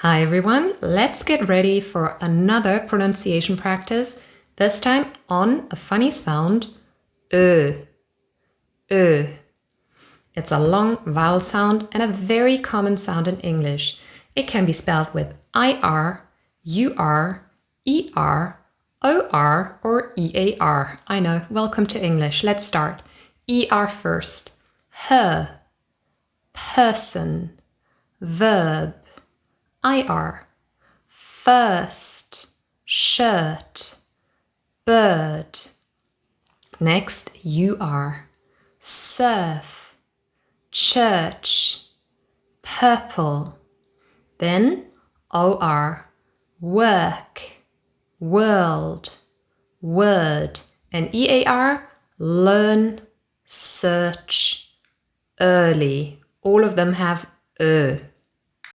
Hi everyone, let's get ready for another pronunciation practice, this time on a funny sound, ö. Ö. It's a long vowel sound and a very common sound in English. It can be spelled with IR, UR, ER, OR, or EAR. I know, welcome to English. Let's start. ER first. Her, person, verb. IR, first, shirt, bird. Next, UR, surf, church, purple. Then OR, work, world, word. And EAR, learn, search, early. All of them have ö.